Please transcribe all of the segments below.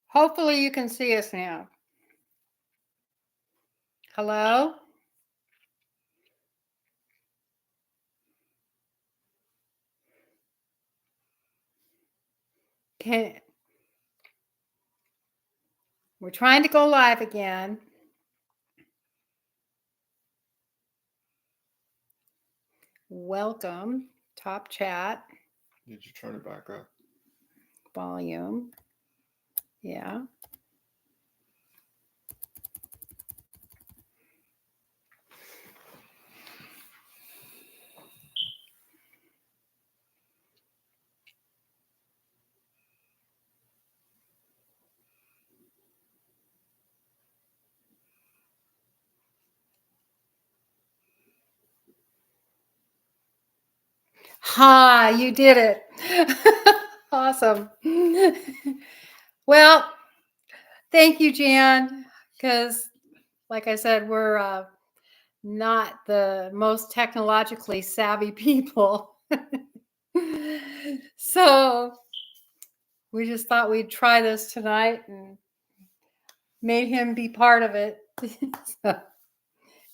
Hopefully you can see us now. Hello? Can, we're trying to go live again. Welcome. Top chat. Did you turn it back up? Volume. Yeah. Ha, you did it. Awesome. Well, thank you, Jan, because like I said, we're not the most technologically savvy people. So we just thought we'd try this tonight and made him be part of it. So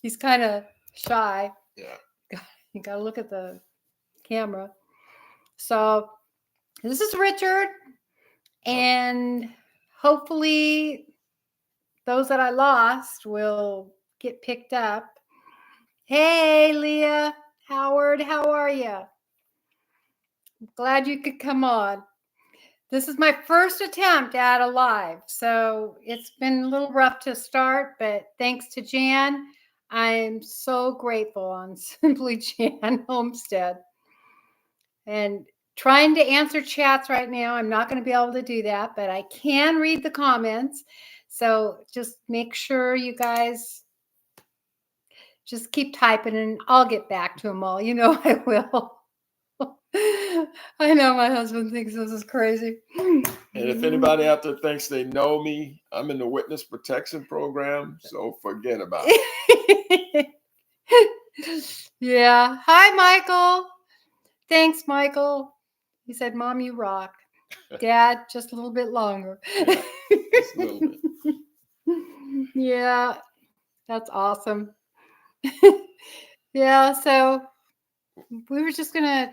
he's kind of shy. Yeah. You got to look at the camera. So this is Richard, and hopefully those that I lost will get picked up. Hey, Leah, Howard, how are you? Glad you could come on. This is my first attempt at a live, so it's been a little rough to start, but thanks to Jan, I'm so grateful on Simply Jan Homestead. And trying to answer chats right now, I'm not going to be able to do that, but I can read the comments. So just make sure you guys just keep typing and I'll get back to them all. You know I will. I know my husband thinks this is crazy. And if anybody out there thinks they know me, I'm in the witness protection program, so forget about it. Yeah. Hi, Michael. Thanks, Michael. He said, Mom, you rock. Dad, just a little bit longer. Yeah, just a little bit. Yeah, that's awesome. Yeah, so we were just going to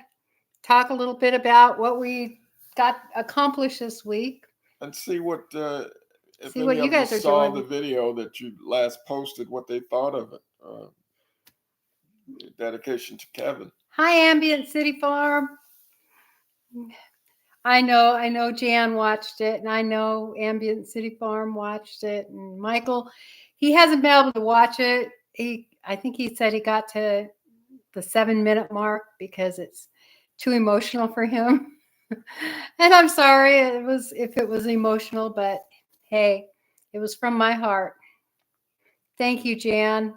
talk a little bit about what we got accomplished this week. And see what if See any what you of guys you are saw doing. the video that you last posted, what they thought of it. Dedication to Kevin. Hi, Ambient City Farm. I know Jan watched it, and I know Ambient City Farm watched it, and Michael, he hasn't been able to watch it. I think he said he got to the 7-minute mark because it's too emotional for him. And I'm sorry if it was emotional, but hey, it was from my heart. Thank you, Jan.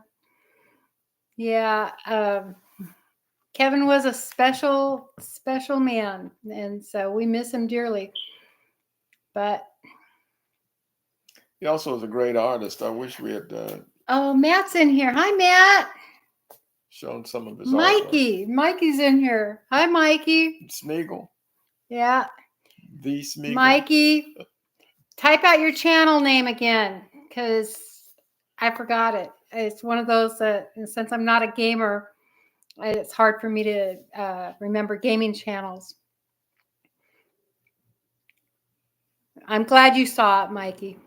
Yeah, Kevin was a special man, and so we miss him dearly. But He also is a great artist. I wish we had oh, Matt's in here. Hi, Matt. shown some of his Mikey. artwork. Mikey's in here. Hi, Mikey. Smeagol. Yeah. The Smeagol. Mikey, type out your channel name again because I forgot it. It's one of those that, since I'm not a gamer, it's hard for me to remember gaming channels. I'm glad you saw it, Mikey.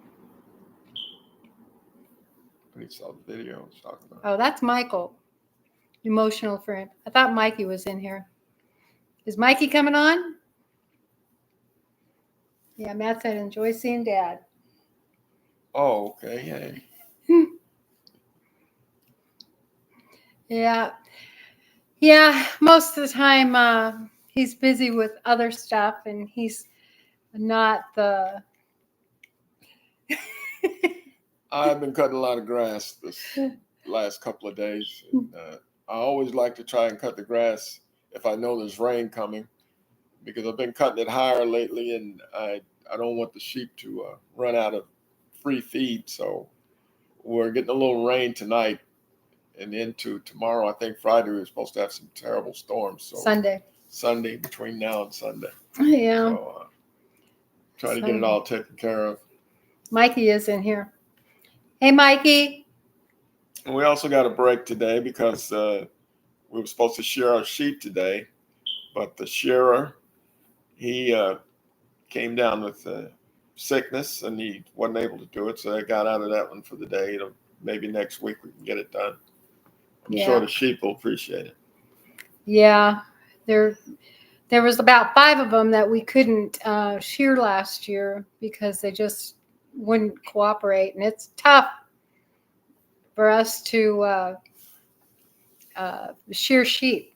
He saw the video. I was talking about. Oh, that's Michael. Emotional for him. I thought Mikey was in here. Is Mikey coming on? Yeah, Matt said, enjoy seeing Dad. Oh, okay. Hey. Yeah. Yeah, most of the time he's busy with other stuff and he's not the... I've been cutting a lot of grass this last couple of days. And, I always like to try and cut the grass if I know there's rain coming, because I've been cutting it higher lately, and I don't want the sheep to run out of free feed. So we're getting a little rain tonight and into tomorrow. I think Friday we're supposed to have some terrible storms. So Sunday between now and Sunday. Yeah. So try to get it all taken care of. Mikey is in here. Hey, Mikey. And we also got a break today because we were supposed to shear our sheep today, but the shearer, he came down with sickness and he wasn't able to do it. So I got out of that one for the day. Maybe next week we can get it done. I'm sure the sheep will appreciate it. Yeah, there was about 5 of them that we couldn't shear last year because they just wouldn't cooperate, and it's tough for us to shear sheep.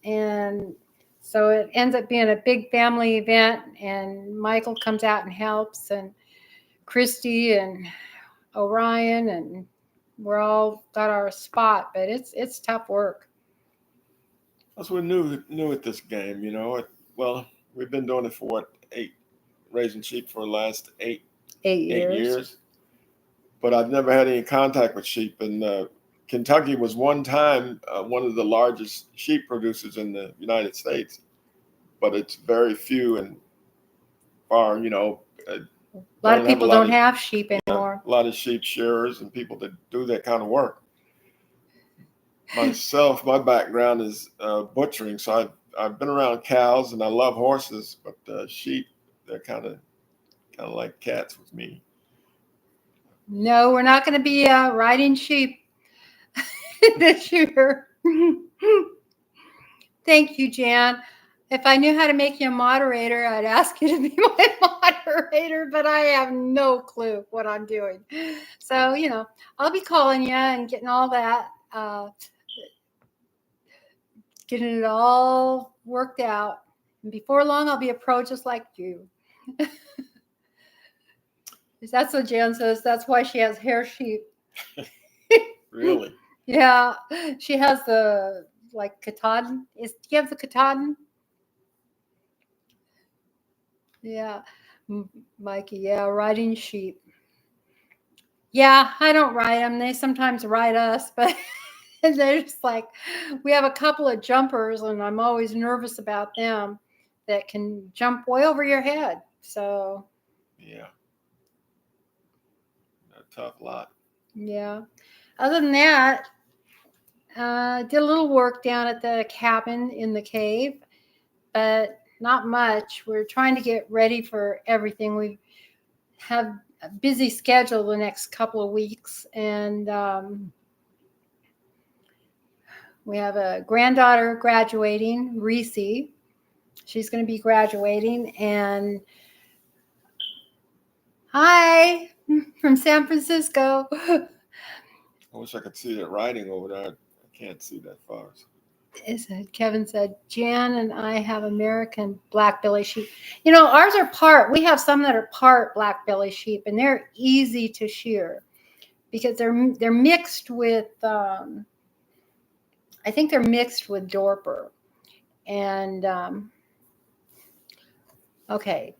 And so it ends up being a big family event, and Michael comes out and helps, and Christy and Orion, and we're all got our spot, but it's tough work. That's what new at this game, you know. Well, we've been doing it for what, raising sheep for the last 8 years. But I've never had any contact with sheep. And Kentucky was one time one of the largest sheep producers in the United States, but it's very few and far, you know. A lot of people don't have sheep anymore. A lot of sheep shearers and people that do that kind of work. Myself, my background is butchering, so I've been around cows and I love horses, but sheep, they're kind of like cats with me. No, we're not going to be riding sheep this year. Thank you, Jan. If I knew how to make you a moderator, I'd ask you to be my moderator, but I have no clue what I'm doing. So, you know, I'll be calling you and getting all that, getting it all worked out. And before long, I'll be a pro just like you. That's what Jan says. That's why she has hair sheep. Really? Yeah. She has the, like, Katahdin. Do you have the Katahdin? Yeah. Mikey, yeah, riding sheep. Yeah, I don't ride them. They sometimes ride us, but they're just like, we have a couple of jumpers, and I'm always nervous about them that can jump way over your head. So, yeah, a tough lot. Yeah. Other than that, did a little work down at the cabin in the cave, but not much. We're trying to get ready for everything. We have a busy schedule the next couple of weeks, and we have a granddaughter graduating, Reese. She's going to be graduating, and hi from San Francisco. I wish I could see that writing over there. I can't see that far. Kevin said, Jan and I have American black belly sheep. You know, ours are we have some that are part black belly sheep, and they're easy to shear because they're mixed with, I think they're mixed with Dorper. And, okay.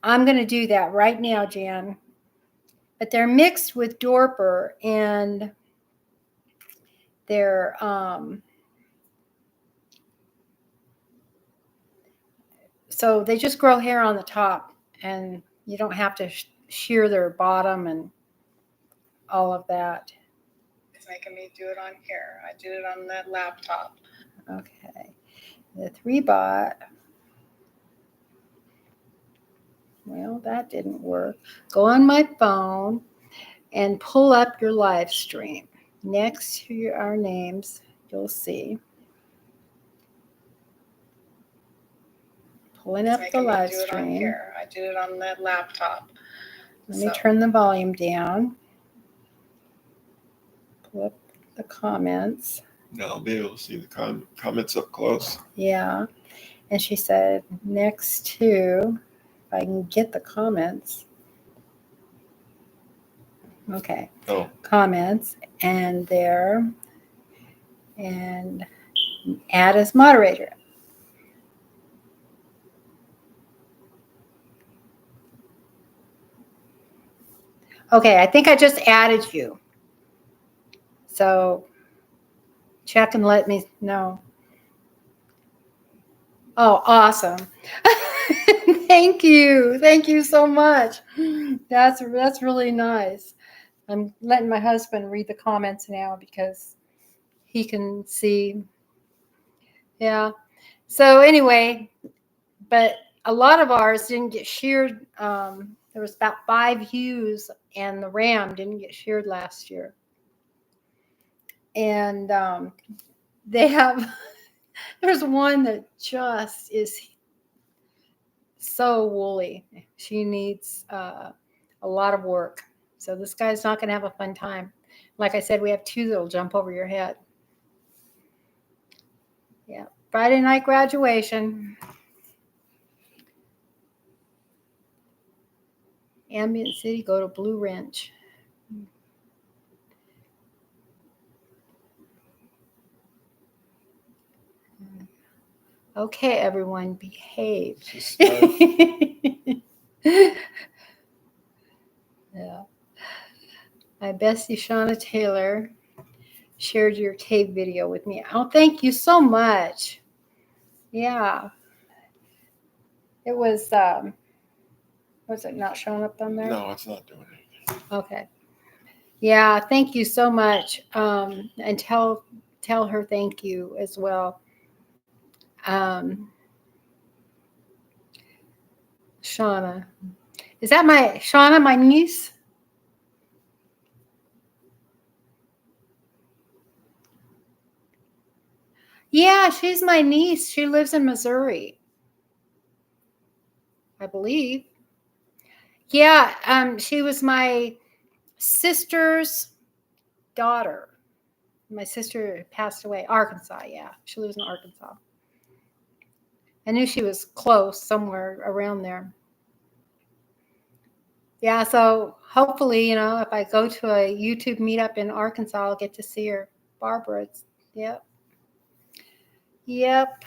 I'm going to do that right now, Jan. But they're mixed with Dorper, and they're, so they just grow hair on the top, and you don't have to shear their bottom and all of that. It's making me do it on here. I did it on that laptop. Okay. The 3-bot. Well, that didn't work. Go on my phone and pull up your live stream. Next to our names, you'll see. Pulling up the live stream. Here. I did it on that laptop. Let me turn the volume down. Pull up the comments. Now I'll be able to see the comments up close. Yeah. And she said, next to, if I can get the comments. Okay. Oh. Comments, and there, and add as moderator. Okay, I think I just added you. So check and let me know. Oh, awesome. Thank you. Thank you so much. That's really nice. I'm letting my husband read the comments now because he can see. Yeah. So anyway, but a lot of ours didn't get sheared. There was about 5 ewes, and the ram didn't get sheared last year. And they have, there's one that just is so woolly. She needs a lot of work. So this guy's not going to have a fun time. Like I said, we have 2 that'll jump over your head. Yeah. Friday night graduation. Ambient City, go to Blue Wrench. Okay, everyone, behave. Just, Yeah. My bestie Shauna Taylor shared your cave video with me. Oh, thank you so much. Yeah. It was it not showing up on there? no, it's not doing anything. Okay. Yeah, thank you so much. And tell her thank you as well. Shauna. Is that Shauna, my niece? Yeah, she's my niece. She lives in Missouri, I believe. Yeah, she was my sister's daughter. My sister passed away. Arkansas, yeah. She lives in Arkansas. I knew she was close, somewhere around there. Yeah, so hopefully, if I go to a YouTube meetup in Arkansas, I'll get to see her. Barbara, yep. Yep.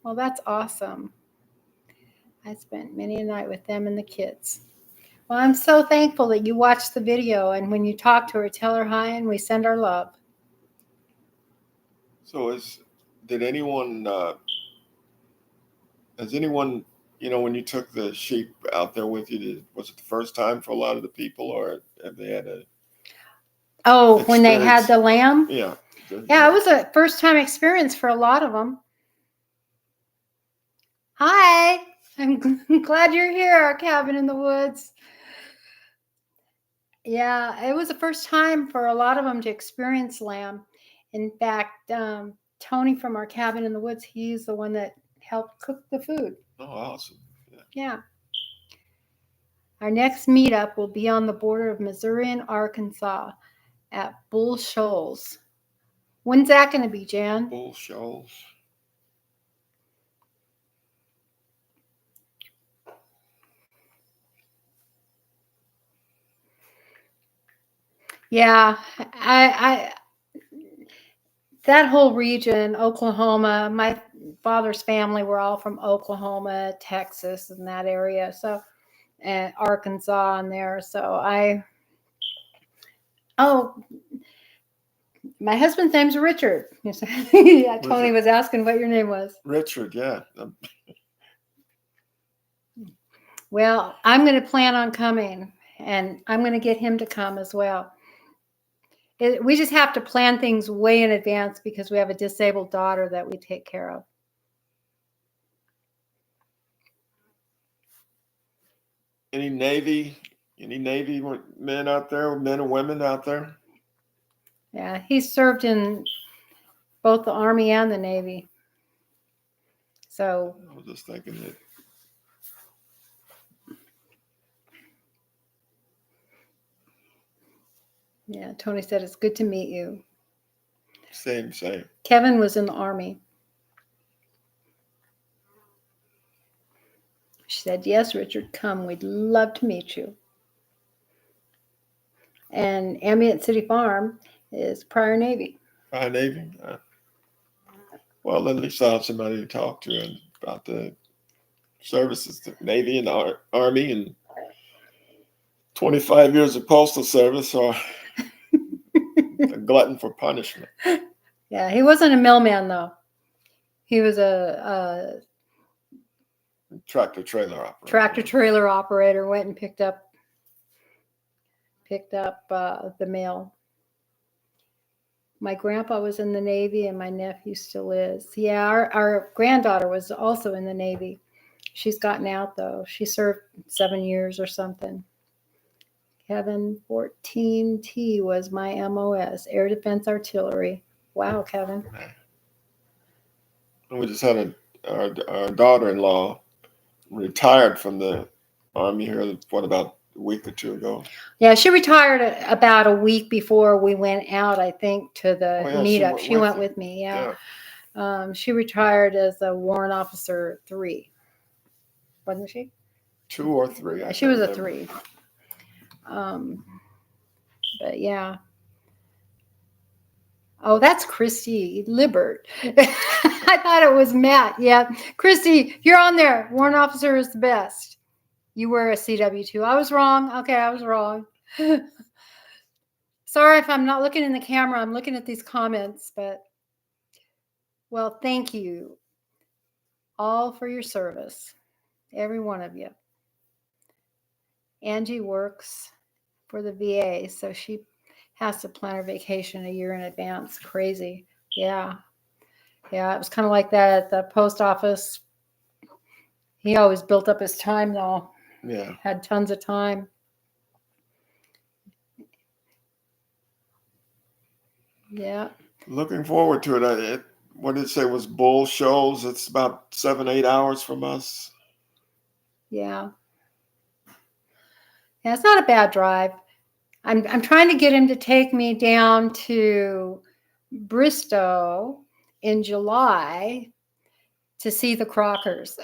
Well, that's awesome. I spent many a night with them and the kids. Well, I'm so thankful that you watched the video, and when you talk to her, tell her hi and we send our love. So did anyone, has anyone, when you took the sheep out there with you, was it the first time for a lot of the people, or have they had a Oh, when they had experience? the lamb? Yeah. Yeah, it was a first time experience for a lot of them. Hi, I'm glad you're here, our cabin in the woods. Yeah, it was the first time for a lot of them to experience lamb. In fact, Tony from our cabin in the woods, he's the one that helped cook the food. Oh, awesome. Yeah. Our next meetup will be on the border of Missouri and Arkansas at Bull Shoals. When's that going to be, Jan? Bull Shoals. Yeah, I that whole region, Oklahoma, my father's family were all from Oklahoma, Texas, and that area. So, and Arkansas and there. So my husband's name's Richard. Yeah, Tony was asking what your name was. Richard, yeah. Well, I'm going to plan on coming, and I'm going to get him to come as well. We just have to plan things way in advance because we have a disabled daughter that we take care of. Any Navy men out there, men and women out there? Yeah, he served in both the Army and the Navy. So I was just thinking that. Yeah, Tony said it's good to meet you. Same. Kevin was in the Army. She said, yes, Richard, come. We'd love to meet you. And Ambient City Farm is prior Navy. Prior Navy? Well, at least I'll have somebody to talk to about the services, the Navy and the Army, and 25 years of Postal Service, or a glutton for punishment. Yeah, he wasn't a mailman, though. He was a Tractor trailer operator. tractor trailer operator. Went and picked up the mail. My grandpa was in the Navy, and my nephew still is. Yeah, our granddaughter was also in the Navy. She's gotten out though. She served 7 years or something. Kevin, 14T was my MOS, Air Defense Artillery. Wow, Kevin. And we just had our daughter-in-law retired from the Army here, what, about a week or two ago? Yeah, she retired about a week before we went out, I think, to the Oh, yeah, she meetup. went She with went you. with me, yeah. She retired as a Warrant Officer 3. Wasn't she? 2 or 3. Yeah, I she can't was a remember. 3. But yeah. Oh, that's Christy Libert. I thought it was Matt. Yeah. Christy, you're on there. Warrant Officer is the best. You were a CW2. I was wrong. Okay, I was wrong. Sorry if I'm not looking in the camera. I'm looking at these comments, but well, thank you all for your service. Every one of you. Angie works for the VA, so she has to plan her vacation a year in advance. Crazy. Yeah. Yeah, it was kind of like that at the post office. He always built up his time though. Yeah. Had tons of time. Yeah. Looking forward to it. What did it say was Bull Shoals? It's about 7-8 hours from us. Yeah. Yeah, it's not a bad drive. I'm trying to get him to take me down to Bristow in July to see the Crockers.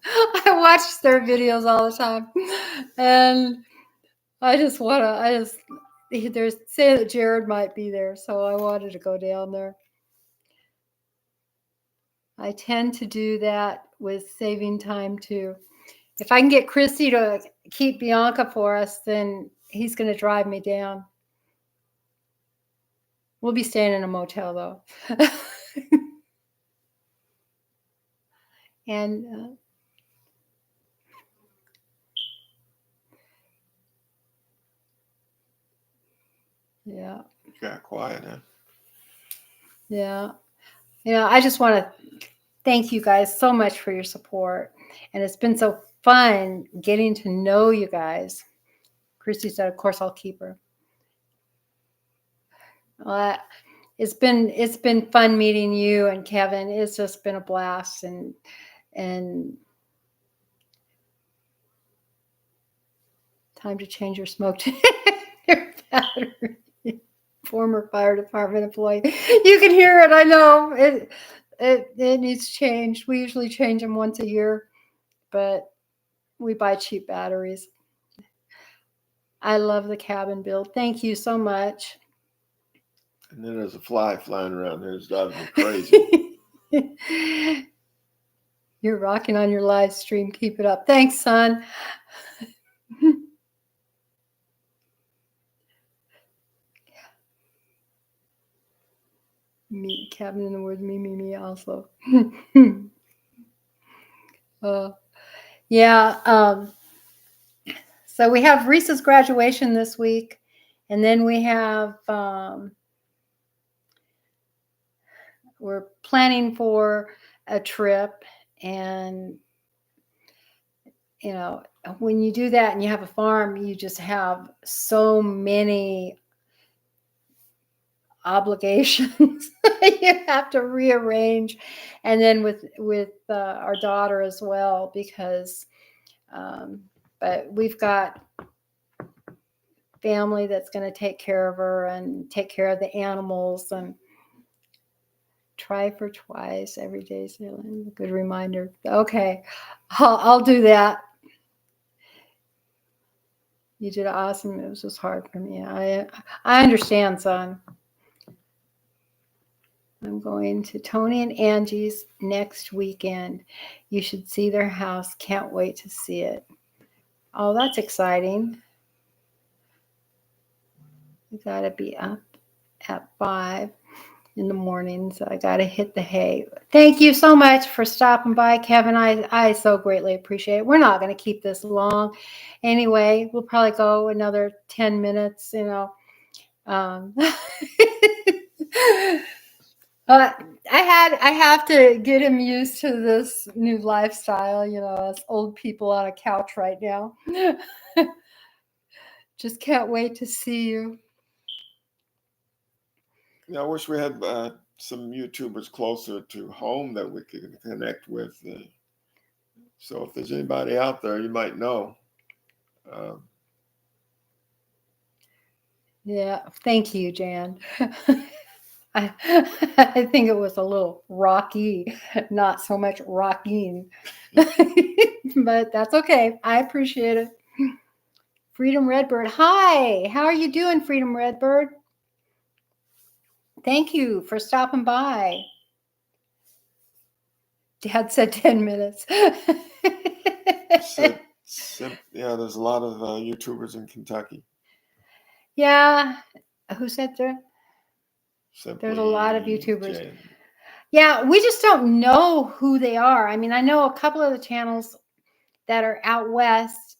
I watch their videos all the time, and they're saying that Jared might be there, so I wanted to go down there. I tend to do that with saving time too. If I can get Christy to keep Bianca for us, then he's going to drive me down. We'll be staying in a motel though. And yeah. Got quiet, huh? Yeah. I just want to thank you guys so much for your support. And it's been so fun getting to know you guys. Christy said, of course, I'll keep her. It's been fun meeting you and Kevin. It's just been a blast, and time to change your smoke your battery. Former fire department employee. You can hear it. I know it needs changed. We usually change them once a year, but we buy cheap batteries. I love the cabin build. Thank you so much. And then there's a fly flying around here. It's driving me crazy. You're rocking on your live stream. Keep it up. Thanks, son. Me, cabin in the woods, me also. Yeah. So we have Reese's graduation this week, and then we have we're planning for a trip, and when you do that and you have a farm, you just have so many obligations you have to rearrange, and then with our daughter as well, because but we've got family that's going to take care of her and take care of the animals, and try for twice every day. So a good reminder. Okay, I'll do that. You did awesome. It was just hard for me. I understand, son. I'm going to Tony and Angie's next weekend. You should see their house. Can't wait to see it. Oh, that's exciting. We got to be up at 5. in the morning, so I got to hit the hay. Thank you so much for stopping by, Kevin. I so greatly appreciate it. We're not going to keep this long. Anyway, we'll probably go another 10 minutes, you know. I have to get him used to this new lifestyle, you know, as old people on a couch right now. Just can't wait to see you. Yeah, I wish we had some YouTubers closer to home that we could connect with. So if there's anybody out there, you might know. Yeah, thank you, Jan. I think it was a little rocky, not so much rocking, but that's okay. I appreciate it. Freedom Redbird. Hi, how are you doing, Freedom Redbird? Thank you for stopping by. Dad said 10 minutes. Yeah, there's a lot of YouTubers in Kentucky. Yeah. Who said that? Simply There's a lot of YouTubers. Jan. Yeah, we just don't know who they are. I mean, I know a couple of the channels that are out west,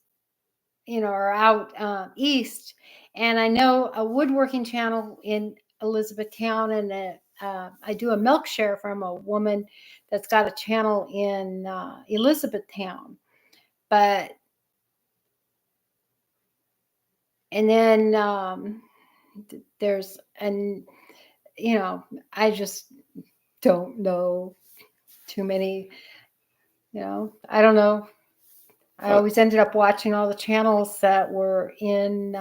you know, or out east. And I know a woodworking channel in Elizabethtown, and I do a milk share from a woman that's got a channel in Elizabethtown. But, and then there's, and, you know, I just don't know too many, you know, I don't know. I always ended up watching all the channels that were in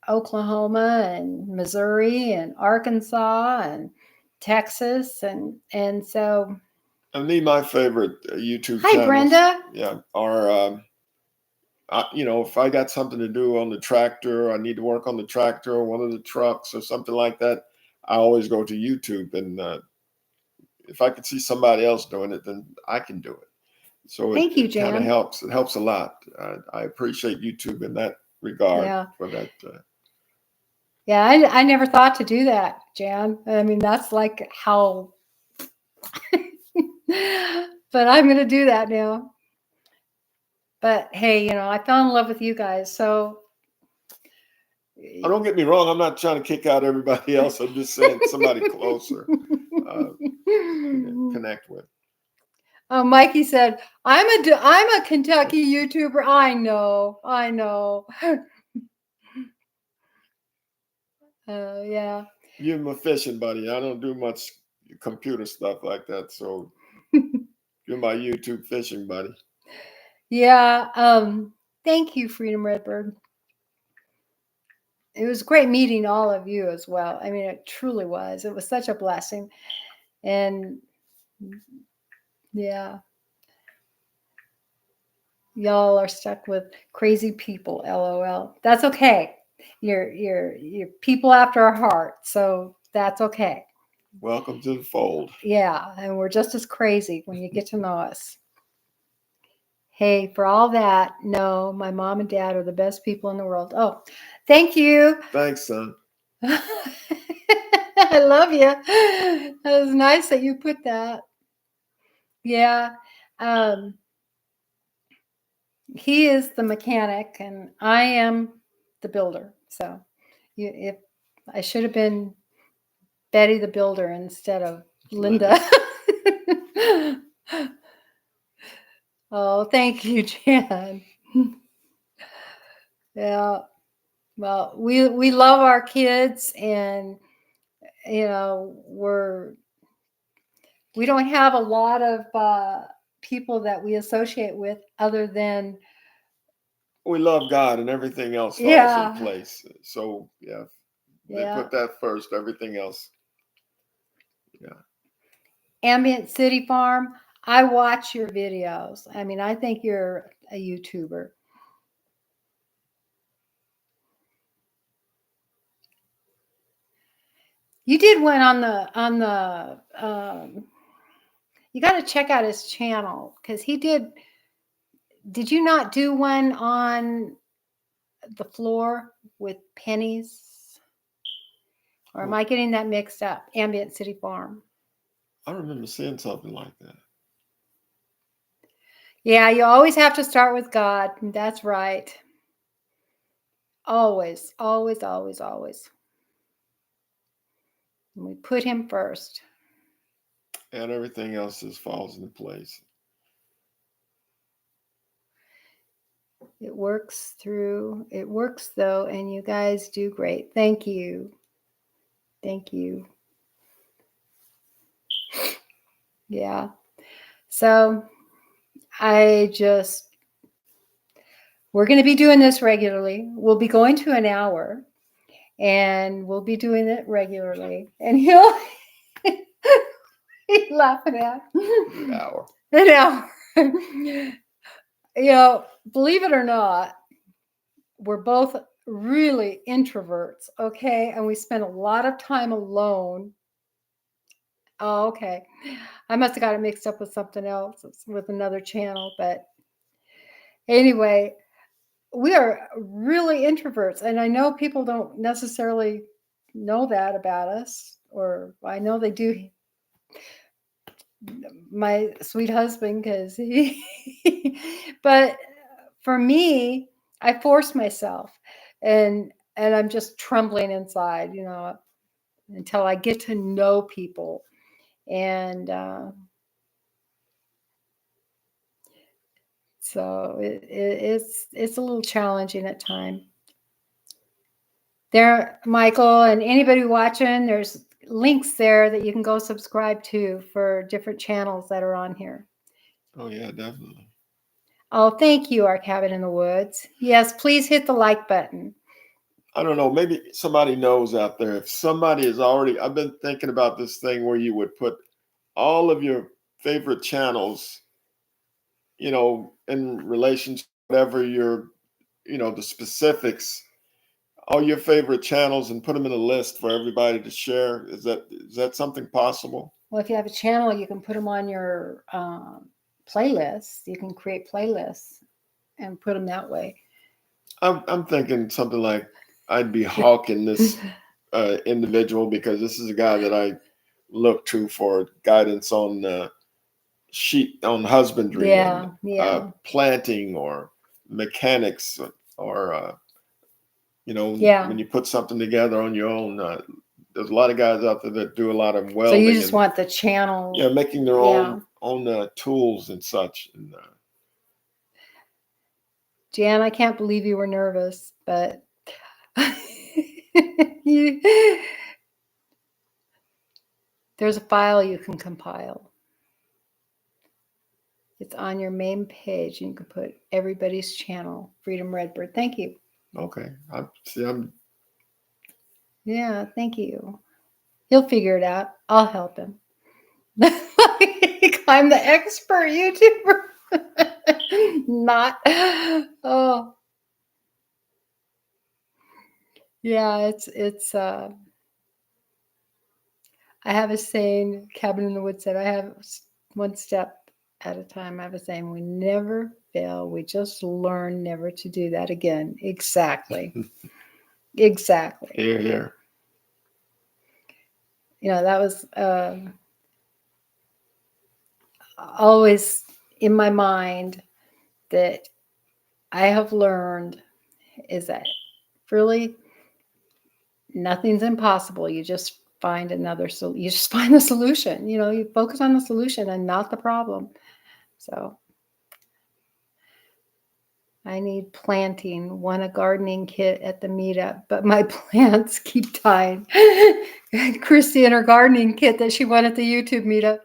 Oklahoma and Missouri and Arkansas and Texas, and so. And my favorite YouTube Hi, channels, Brenda. yeah, are you know, if I got something to do on the tractor, I need to work on the tractor or one of the trucks or something like that, I always go to YouTube, and if I could see somebody else doing it, then I can do it. So Thank you, it kind of Jan. helps. It helps a lot. I appreciate YouTube in that regard. Yeah. For that. Yeah, I never thought to do that, Jan. I mean, that's like how. But I'm going to do that now. But hey, you know, I fell in love with you guys, so. Oh, don't get me wrong. I'm not trying to kick out everybody else. I'm just saying somebody closer connect with. Oh, Mikey said, I'm a Kentucky YouTuber. I know. Yeah. You're my fishing buddy. I don't do much computer stuff like that. So you're my YouTube fishing buddy. Yeah. Thank you, Freedom Redbird. It was great meeting all of you as well. I mean, it truly was. It was such a blessing. And yeah. Y'all are stuck with crazy people, LOL. That's okay. You're people after our heart. So that's okay. Welcome to the fold. Yeah, and we're just as crazy when you get to know us. Hey, for all that, no, my mom and dad are the best people in the world. Oh, thank you. Thanks, son. I love you. That was nice that you put that. Yeah. He is the mechanic and I am the builder. So if I should have been Betty the builder instead of Linda. Oh, thank you, Jan. Yeah. Well, we love our kids, and you know, we don't have a lot of people that we associate with other than we love God, and everything else falls in place. So yeah, they put that first, everything else. Yeah. Ambient City Farm, I watch your videos. I mean, I think you're a YouTuber. You did one on the you got to check out his channel because he did you not do one on the floor with pennies? Or am I getting that mixed up? Ambient City Farm. I remember seeing something like that. Yeah, you always have to start with God. That's right. Always, always, always, always. And we put him first. And everything else just falls into place. It works though, and you guys do great. Thank you. Thank you. Yeah. So we're going to be doing this regularly. We'll be going to an hour and we'll be doing it regularly. And he'll he's laughing at An hour. an hour. You know, believe it or not, we're both really introverts, okay? And we spend a lot of time alone. Oh, okay. I must have got it mixed up with something else, with another channel. But anyway, we are really introverts. And I know people don't necessarily know that about us, or I know they do. My sweet husband, because but for me, I force myself, and I'm just trembling inside, you know, until I get to know people, and so it's a little challenging at times. There, Michael, and anybody watching, there's links there that you can go subscribe to for different channels that are on here. Oh yeah, definitely. Oh, thank you, Our Cabin in the Woods. Yes, please hit the like button. I don't know. Maybe somebody knows out there. If somebody is already, I've been thinking about this thing where you would put all of your favorite channels, you know, in relation to whatever your, you know, the specifics, all your favorite channels, and put them in a list for everybody to share. Is that something possible? Well, if you have a channel, you can put them on your playlists. You can create playlists and put them that way. I'm thinking something like I'd be hawking this individual, because this is a guy that I look to for guidance on sheep, on husbandry, Yeah, and planting, or mechanics, or you know, Yeah. when you put something together on your own. There's a lot of guys out there that do a lot of So welding. you just want the channel. Yeah, making their own tools and such. And Jan, I can't believe you were nervous, but there's a file you can compile. It's on your main page. You can put everybody's channel, Freedom Redbird. Thank you. okay, Yeah, thank you. He'll figure it out. I'll help him. I'm the expert YouTuber. Not. Oh. Yeah, it's I have a saying, Cabin in the Woods said, I have one step at a time. I have a saying, we never fail. We just learn never to do that again. Exactly. Exactly. Here, here. You know, that was always in my mind, that I have learned is that really nothing's impossible. You just find you just find the solution. You know, you focus on the solution and not the problem. So I need planting, won a gardening kit at the meetup, but my plants keep dying. Christy and her gardening kit that she won at the YouTube meetup.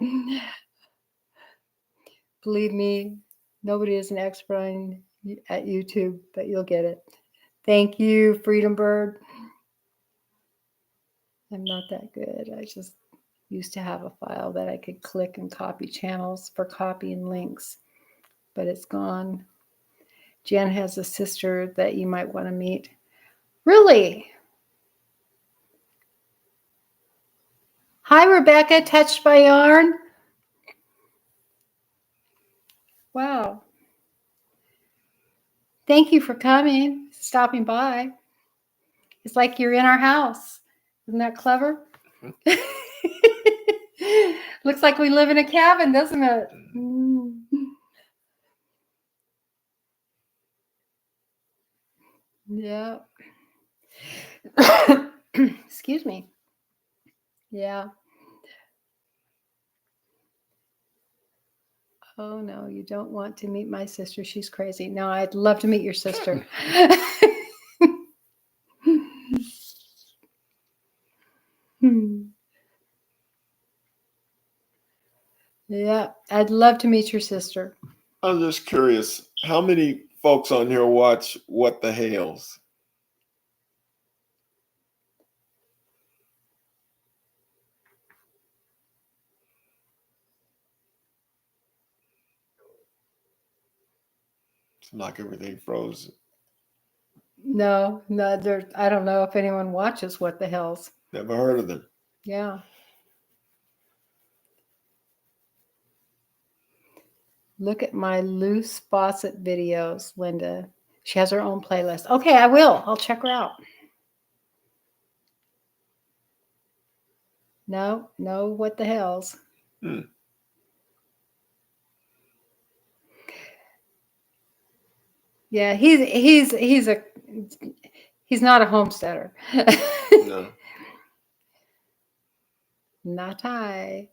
Believe me, nobody is an expert at YouTube, but you'll get it. Thank you, Freedom Bird. I'm not that good. I just used to have a file that I could click and copy channels for copying links, but it's gone. Jen has a sister that you might want to meet. Really? Hi, Rebecca, Touched by Yarn. Wow. Thank you for coming, stopping by. It's like you're in our house. Isn't that clever? Looks like we live in a cabin, doesn't it? Mm. Yeah. Excuse me. Yeah. Oh no, you don't want to meet my sister. She's crazy. No, I'd love to meet your sister. Hmm. Yeah, I'd love to meet your sister. I'm just curious, how many folks on here watch What the Hales? It's like everything froze. No, there. I don't know if anyone watches What the Hells. Never heard of them. Yeah. Look at my loose faucet videos, Linda. She has her own playlist. Okay, I will. I'll check her out. No, What the Hells. Hmm. Yeah, he's not a homesteader. No. Not I.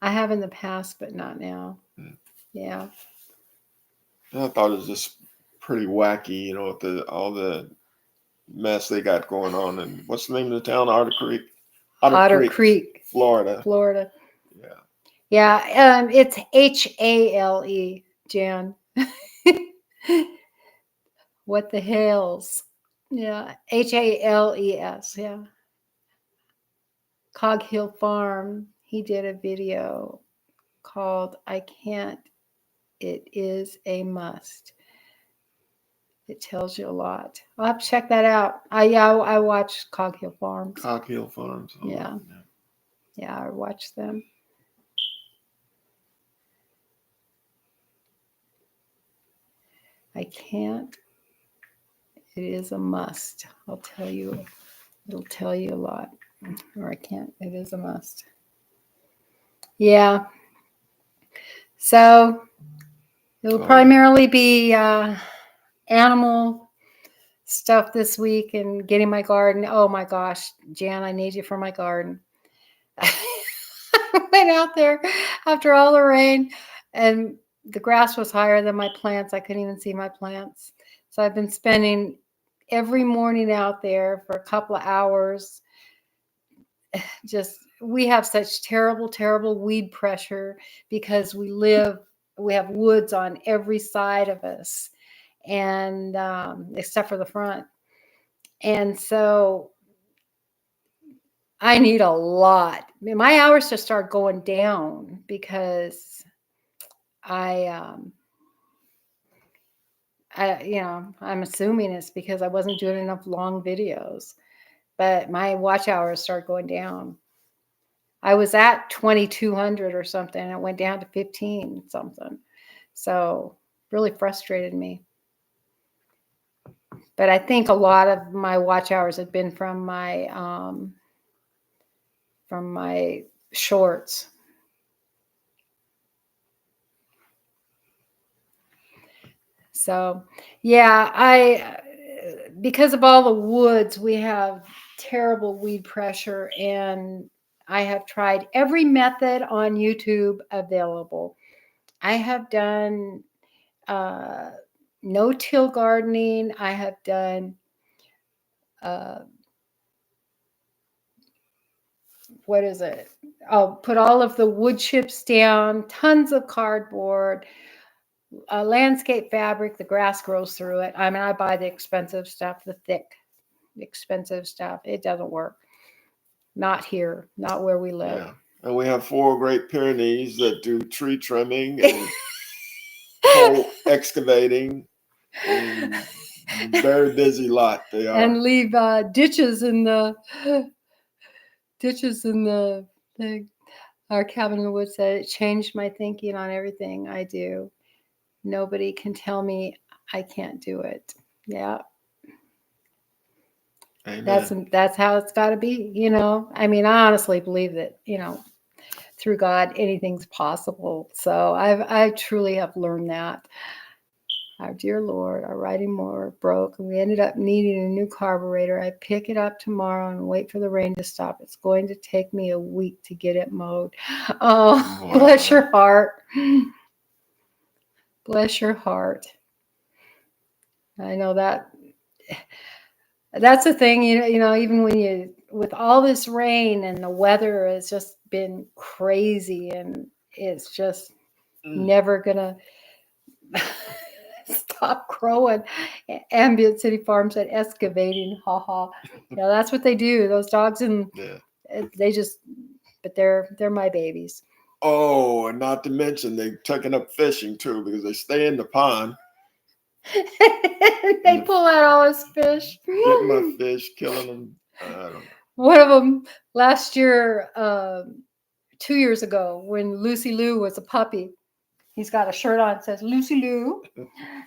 I have in the past, but not now. Hmm. Yeah. I thought it was just pretty wacky, you know, with all the mess they got going on. And what's the name of the town? Otter Creek. Otter Creek, Florida. Florida. Yeah. Yeah, it's Hale, Jan. What the Hales? Yeah, Hales. Yeah. Cog Hill Farm. He did a video called "I Can't." It is a must. It tells you a lot. I'll have to check that out. I watch Cog Hill Farms. Cog Hill Farms. Oh, Yeah. Yeah, I watch them. I can't. It is a must. I'll tell you. It'll tell you a lot. Or I can't. It is a must. Yeah. So it'll primarily be animal stuff this week and getting my garden. Oh my gosh, Jan, I need you for my garden. I went out there after all the rain and the grass was higher than my plants. I couldn't even see my plants. So I've been spending every morning out there for a couple of hours. We have such terrible weed pressure because we have woods on every side of us, and except for the front. And so I need a lot. I mean, my hours just start going down because I'm assuming it's because I wasn't doing enough long videos, but my watch hours start going down. I was at 2,200 or something. And it went down to 15 something. So really frustrated me. But I think a lot of my watch hours had been from my shorts. So yeah, because of all the woods, we have terrible weed pressure, and I have tried every method on YouTube available. I have done no-till gardening. I have done what is it? I'll put all of the wood chips down, tons of cardboard, landscape fabric. The grass grows through it. I mean, I buy the expensive stuff, the thick, expensive stuff. It doesn't work. Not here, not where we live. Yeah. And we have 4 Great Pyrenees that do tree trimming and coal excavating. And very busy lot they are. And leave ditches in the thing. Our cabin in the woods said it changed my thinking on everything I do. Nobody can tell me I can't do it. Yeah. Amen. That's how it's got to be. I mean, I honestly believe that through God anything's possible. So I truly have learned that. Our dear Lord, our riding mower broke, and we ended up needing a new carburetor. I pick it up tomorrow and wait for the rain to stop. It's going to take me a week to get it mowed. Oh, Wow. bless your heart. Bless your heart. I know that's the thing, even when with all this rain and the weather has just been crazy, and it's just never gonna stop growing. Ambient City Farm said excavating, haha. Yeah, that's what they do. Those dogs, and but they're my babies. Oh, and not to mention they taking up fishing too, because they stay in the pond. They pull out all his fish. Getting my fish, killing them. I don't know. One of them last year, 2 years ago, when Lucy Lou was a puppy. He's got a shirt on that says Lucy Lou.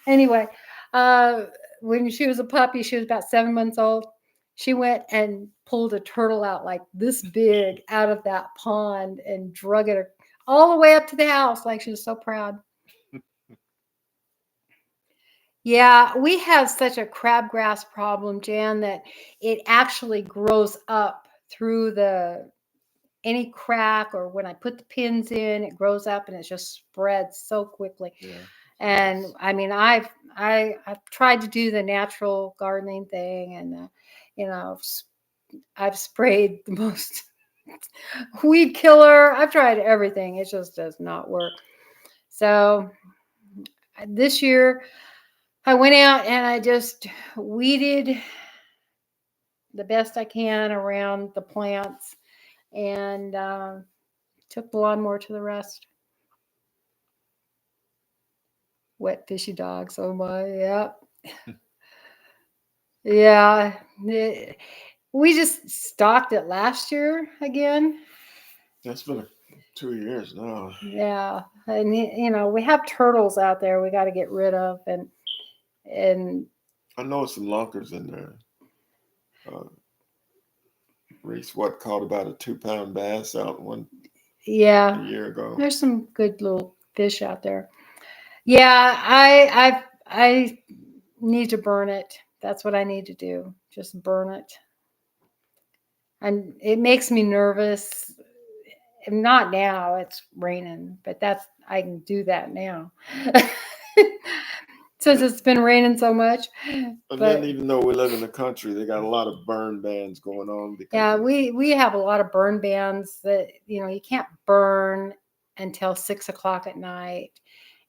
Anyway, when she was a puppy, she was about 7 months old. She went and pulled a turtle out like this big out of that pond and drug it all the way up to the house. Like, she was so proud. Yeah, we have such a crabgrass problem, Jan, that it actually grows up through any crack, or when I put the pins in, it grows up and it just spreads so quickly. Yeah. And I mean, I've tried to do the natural gardening thing, and I've sprayed the most weed killer. I've tried everything. It just does not work. So this year I went out and I just weeded the best I can around the plants, and took the lawnmower to the rest. Wet fishy dogs. Oh my, yeah. Yeah. We just stocked it last year again. That's been 2 years now. Yeah. And we have turtles out there we got to get rid of, and I know some lunkers in there. Reese caught about a 2-pound bass out a year ago. There's some good little fish out there. Yeah, I need to burn it. That's what I need to do. Just burn it. And it makes me nervous. Not now, it's raining, but I can do that now. Since it's been raining so much. And then, even though we live in the country, they got a lot of burn bans going on. Yeah, we have a lot of burn bans that you can't burn until 6 o'clock at night,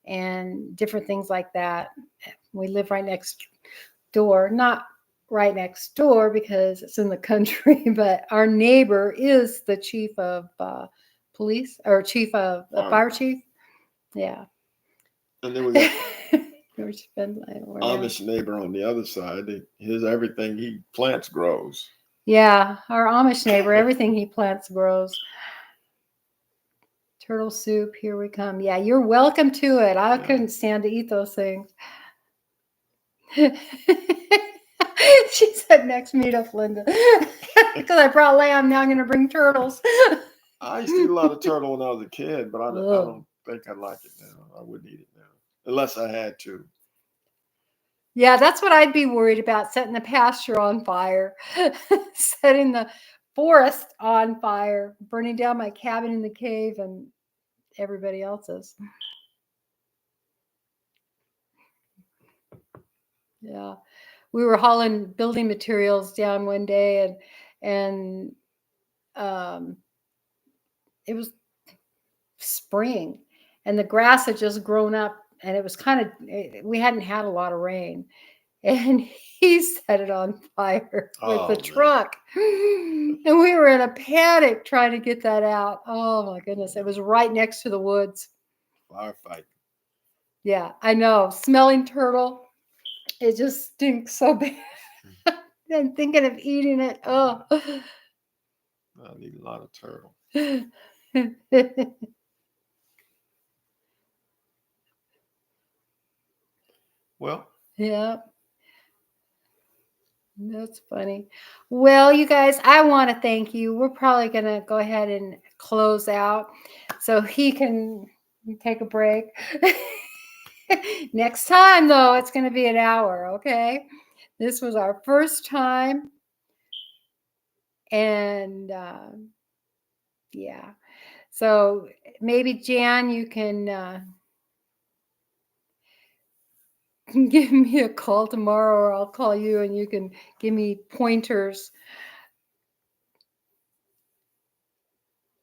and different things like that. We live right next door, not right next door because it's in the country, but our neighbor is the chief of police, or chief of fire chief. Yeah. And then we got Amish neighbor on the other side. Everything he plants grows. Yeah, our Amish neighbor, everything he plants grows. Turtle soup, here we come. Yeah, you're welcome to it. I couldn't stand to eat those things. She said, next meetup, Linda. Because I brought lamb, now I'm going to bring turtles. I used to eat a lot of turtle when I was a kid, but I don't think I like it now. I wouldn't eat it now, unless I had to. Yeah, that's what I'd be worried about, setting the pasture on fire, setting the forest on fire, burning down my cabin in the cave and everybody else's. Yeah. We were hauling building materials down one day, and it was spring, and the grass had just grown up, and it was we hadn't had a lot of rain, and he set it on fire with the truck. And we were in a panic trying to get that out. Oh my goodness. It was right next to the woods. Firefight. Yeah, I know. Smelling turtle. It just stinks so bad. I'm thinking of eating it. Oh. I need a lot of turtle. Well. Yeah. That's funny. Well, you guys, I want to thank you. We're probably going to go ahead and close out so he can take a break. Next time, though, it's going to be an hour, okay? This was our first time. And yeah. So maybe, Jan, you can give me a call tomorrow, or I'll call you and you can give me pointers.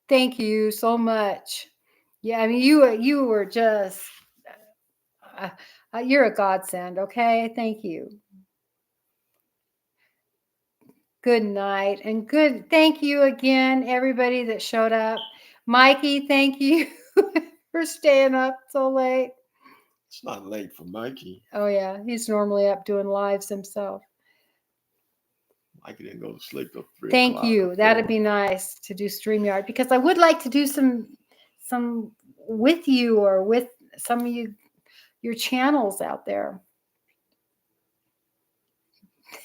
Thank you so much. Yeah, I mean, you were just you're a godsend. Okay, thank you. Good night and good. Thank you again, everybody that showed up. Mikey, thank you for staying up so late. It's not late for Mikey. Oh yeah, he's normally up doing lives himself. Mikey didn't go to sleep till 3 Thank o'clock. you. That'd be nice to do StreamYard, because I would like to do some with you or with some of your channels out there.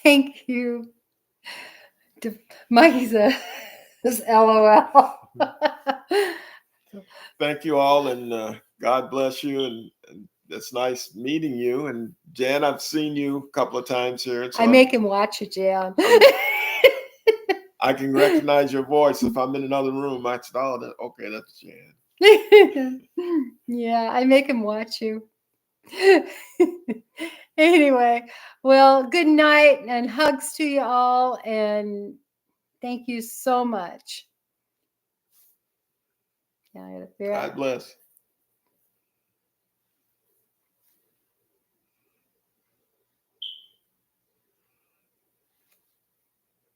Thank you. Mikey says LOL. Thank you all, and God bless you. And it's nice meeting you. And Jan, I've seen you a couple of times here. So I make him watch it, Jan. I can recognize your voice if I'm in another room. I said, "Oh, okay, that's Jan." Yeah, I make him watch you. Anyway, well, good night and hugs to you all, and thank you so much. Yeah, I gotta figure out. God bless.